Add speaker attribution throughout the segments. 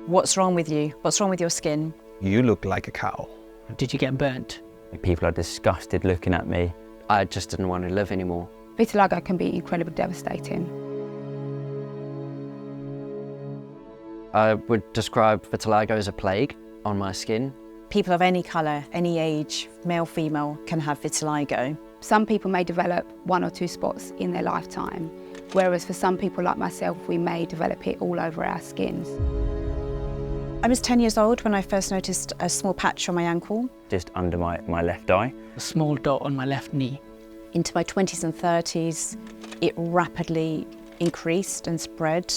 Speaker 1: What's wrong with you? What's wrong with your skin?
Speaker 2: You look like a cow.
Speaker 3: Did you get burnt?
Speaker 4: People are disgusted looking at me. I just didn't want to live anymore.
Speaker 5: Vitiligo can be incredibly devastating.
Speaker 4: I would describe vitiligo as a plague on my skin.
Speaker 1: People of any colour, any age, male, female, can have vitiligo.
Speaker 5: Some people may develop 1 or 2 spots in their lifetime, whereas for some people like myself, we may develop it all over our skins.
Speaker 1: I was 10 years old when I first noticed a small patch on my ankle.
Speaker 4: Just under my left eye.
Speaker 3: A small dot on my left knee.
Speaker 1: Into my 20s and 30s, it rapidly increased and spread.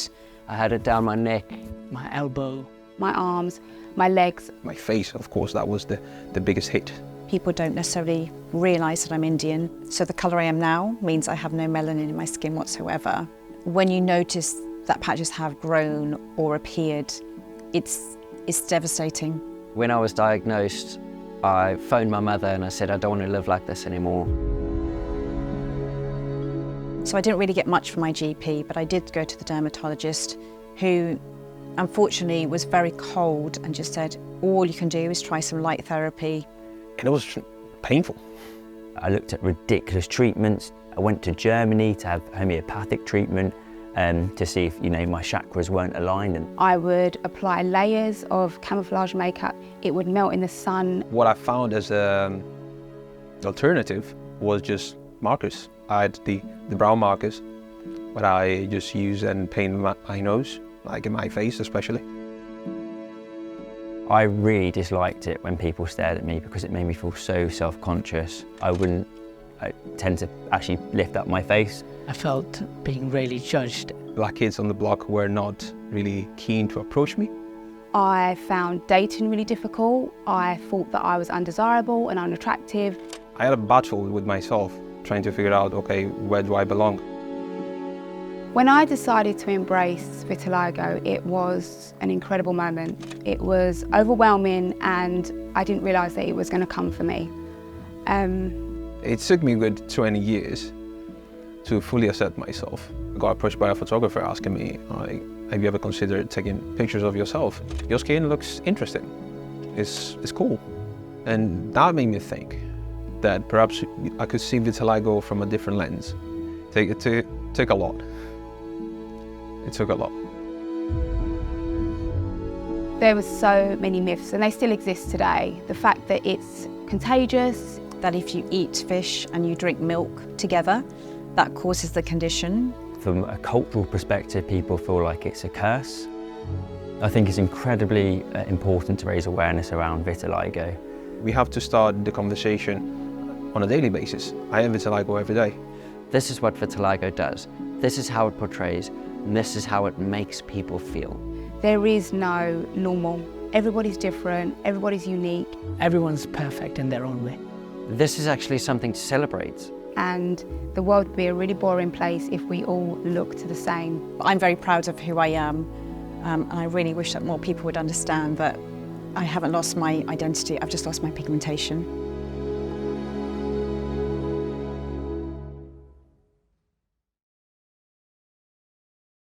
Speaker 4: I had it down my neck.
Speaker 3: My elbow.
Speaker 5: My arms, my legs.
Speaker 2: My face, of course, that was the biggest hit.
Speaker 1: People don't necessarily realise that I'm Indian, so the colour I am now means I have no melanin in my skin whatsoever. When you notice that patches have grown or appeared, it's devastating.
Speaker 4: When I was diagnosed, I phoned my mother and I said, I don't want to live like this anymore.
Speaker 1: So I didn't really get much from my GP, but I did go to the dermatologist, who unfortunately was very cold and just said, all you can do is try some light therapy.
Speaker 2: And it was painful.
Speaker 4: I looked at ridiculous treatments. I went to Germany to have homeopathic treatment to see if my chakras weren't aligned. And
Speaker 5: I would apply layers of camouflage makeup. It would melt in the sun.
Speaker 2: What I found as an alternative was just markers. I had the brown markers, but I just use and paint my nose, like in my face especially.
Speaker 4: I really disliked it when people stared at me because it made me feel so self-conscious. I tend to actually lift up my face.
Speaker 3: I felt being really judged.
Speaker 2: Black kids on the block were not really keen to approach me.
Speaker 5: I found dating really difficult. I thought that I was undesirable and unattractive.
Speaker 2: I had a battle with myself, trying to figure out, okay, where do I belong?
Speaker 5: When I decided to embrace vitiligo, it was an incredible moment. It was overwhelming and I didn't realise that it was going to come for me.
Speaker 2: It took me a good 20 years to fully accept myself. I got approached by a photographer asking me, have you ever considered taking pictures of yourself? Your skin looks interesting. It's cool. And that made me think that perhaps I could see vitiligo from a different lens. It took a lot. It took a lot.
Speaker 5: There were so many myths, and they still exist today. The fact that it's contagious,
Speaker 1: That if you eat fish and you drink milk together, that causes the condition.
Speaker 4: From a cultural perspective, people feel like it's a curse. I think it's incredibly important to raise awareness around vitiligo.
Speaker 2: We have to start the conversation on a daily basis. I have vitiligo every day.
Speaker 4: This is what vitiligo does. This is how it portrays, and this is how it makes people feel.
Speaker 5: there is no normal. Everybody's different, everybody's unique.
Speaker 3: Everyone's perfect in their own way.
Speaker 4: This is actually something to celebrate.
Speaker 5: And the world would be a really boring place if we all looked the same.
Speaker 1: I'm very proud of who I am, and I really wish that more people would understand that I haven't lost my identity, I've just lost my pigmentation.